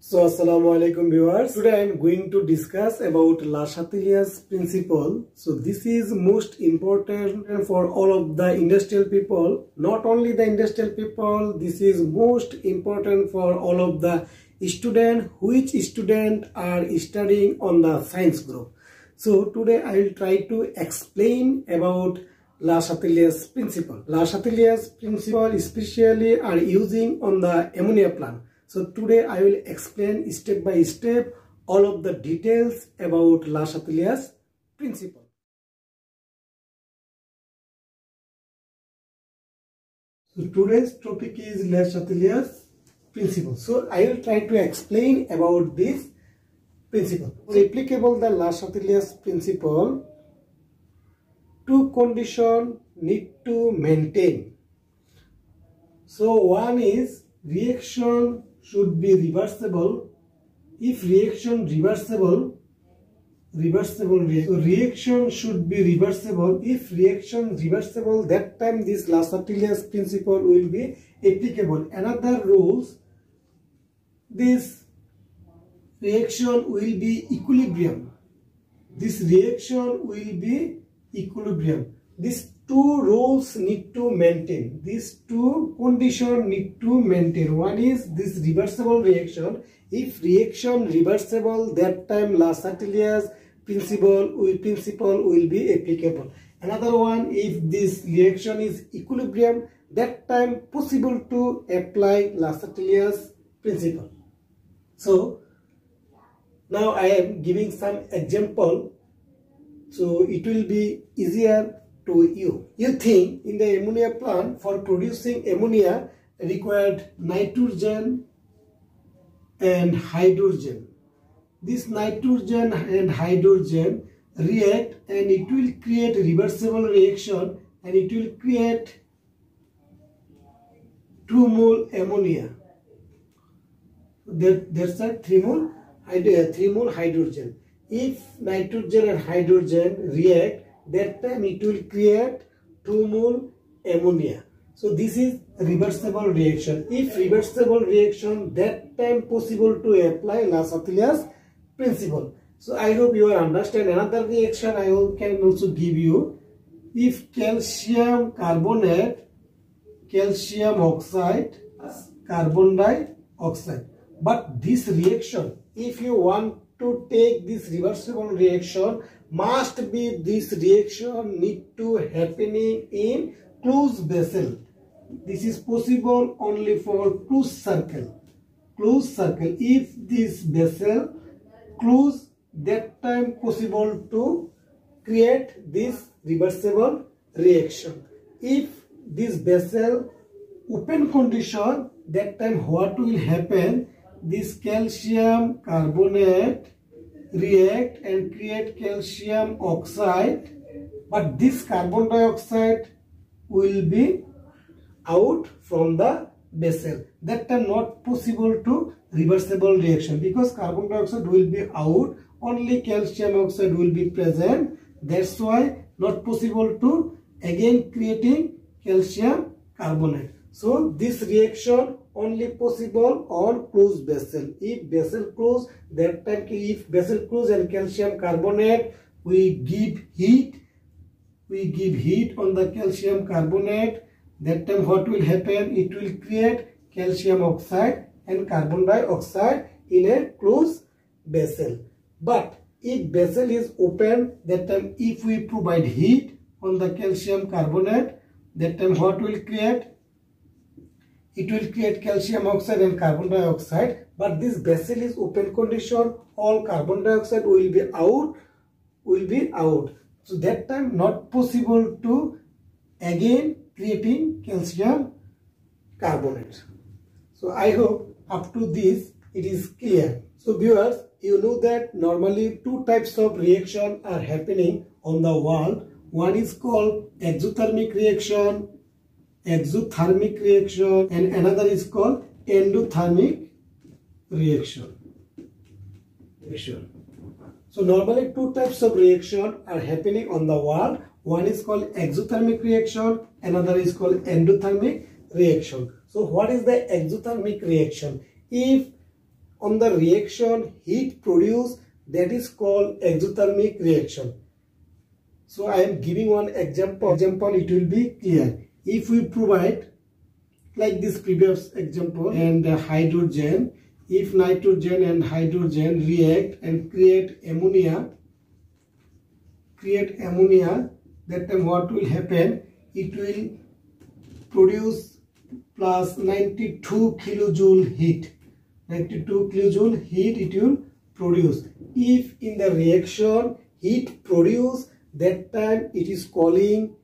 So assalamu alaikum viewers. Today I am going to discuss about Le Chatelier's principle. So this is most important for all of the industrial people. Not only the industrial people, this is most important for all of the students which students are studying on the science group. So today I will try to explain about Le Chatelier's principle. Le Chatelier's principle especially are using on the ammonia plant. So today I will explain step by step all of the details about Le Chatelier's principle. So today's topic is Le Chatelier's principle. So I will try to explain about this principle. For applicable the Le Chatelier's principle, two conditions need to maintain. So one is reaction should be reversible. If reaction reversible, reaction should be reversible. If reaction reversible, that time this Le Chatelier's principle will be applicable. Another rules, this reaction will be equilibrium. This reaction will be equilibrium. These two rules need to maintain. These two conditions need to maintain. One is this reversible reaction. If reaction reversible, that time Le Chatelier's principle will be applicable. Another one, if this reaction is equilibrium, that time possible to apply Le Chatelier's principle. So now I am giving some example, so it will be easier to you. You think in the ammonia plant, for producing ammonia required nitrogen and hydrogen. This nitrogen and hydrogen react and it will create reversible reaction and it will create 2 mole ammonia. That's a 3 mole hydrogen. If nitrogen and hydrogen react, that time it will create 2 mole ammonia. So this is reversible reaction. If reversible reaction, that time possible to apply Le Chatelier's principle. So I hope you understand. Another reaction I can also give you. If calcium carbonate, calcium oxide, carbon dioxide. But this reaction, if you want to take this reversible reaction, must be this reaction need to happening in closed vessel. This is possible only for closed circle. Closed circle. If this vessel closed, that time possible to create this reversible reaction. If this vessel open condition, that time what will happen? This calcium carbonate react and create calcium oxide, but this carbon dioxide will be out from the vessel. That time not possible to reversible reaction, because carbon dioxide will be out, only calcium oxide will be present. That's why not possible to again creating calcium carbonate. So this reaction only possible on closed vessel. If vessel closed, that time if vessel closed and calcium carbonate, we give heat on the calcium carbonate. That time what will happen? It will create calcium oxide and carbon dioxide in a closed vessel. But if vessel is open, that time if we provide heat on the calcium carbonate, that time what will create? It will create calcium oxide and carbon dioxide, but this vessel is open condition, all carbon dioxide will be out. So that time not possible to again creating calcium carbonate. So I hope up to this it is clear. So viewers, you know that normally two types of reaction are happening on the world. One is called exothermic reaction, and another is called endothermic reaction. So normally two types of reaction are happening on the world. One is called exothermic reaction, another is called endothermic reaction. So what is the exothermic reaction? If on the reaction heat produced, that is called exothermic reaction. So I am giving one example, it will be clear. If we provide like this previous example and hydrogen, if nitrogen and hydrogen react and create ammonia, that time what will happen? It will produce plus 92 kilojoule heat. 92 kilojoule heat it will produce. If in the reaction heat produced, that time it is calling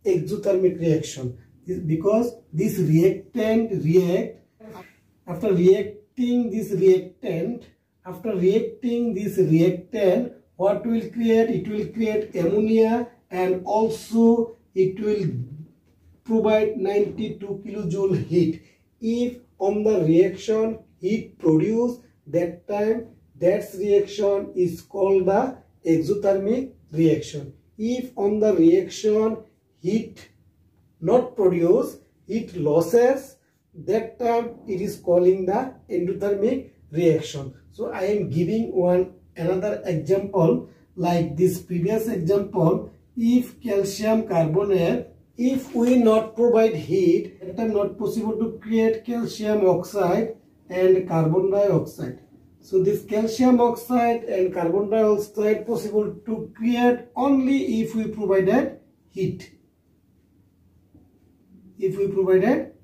exothermic reaction, because this reactant react. After reacting this reactant, what will create? It will create ammonia, and also it will provide 92 kilojoule heat. If on the reaction heat produced, that time that reaction is called the exothermic reaction. If on the reaction heat not produced, heat losses, that time it is calling the endothermic reaction. So I am giving another example like this previous example. If calcium carbonate, if we not provide heat, that time not possible to create calcium oxide and carbon dioxide. So this calcium oxide and carbon dioxide possible to create only if we provided heat. If we provided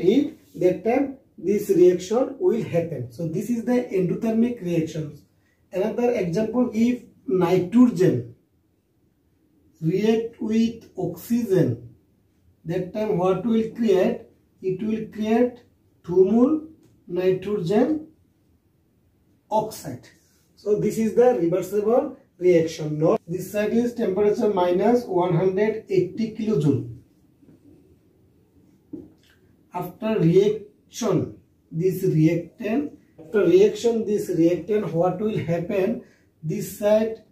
heat, that time this reaction will happen. So this is the endothermic reactions. Another example, if nitrogen react with oxygen, that time what will create? It will create 2 mole nitrogen oxide. So this is the reversible reaction. Now this side is temperature minus 180 kilojoule. After reaction this reactant, what will happen? This side,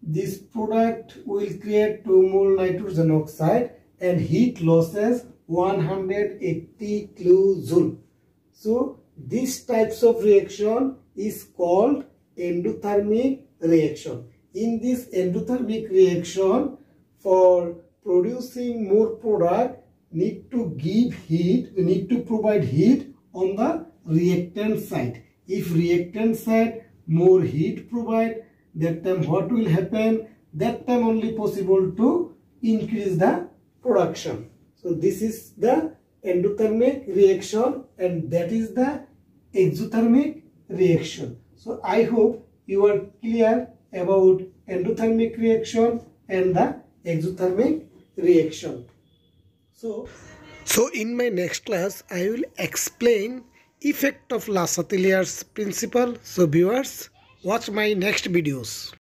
this product will create 2 mole nitrogen oxide and heat losses 180 kilojoule. So this types of reaction is called endothermic reaction. In this endothermic reaction, for producing more product, need to give heat, we need to provide heat on the reactant side. If reactant side more heat provide, that time what will happen? That time only possible to increase the production. So this is the endothermic reaction, and that is the exothermic reaction. So I hope you are clear about endothermic reaction and the exothermic reaction. So in my next class I will explain effect of Le Chatelier's principle. So viewers, watch my next videos.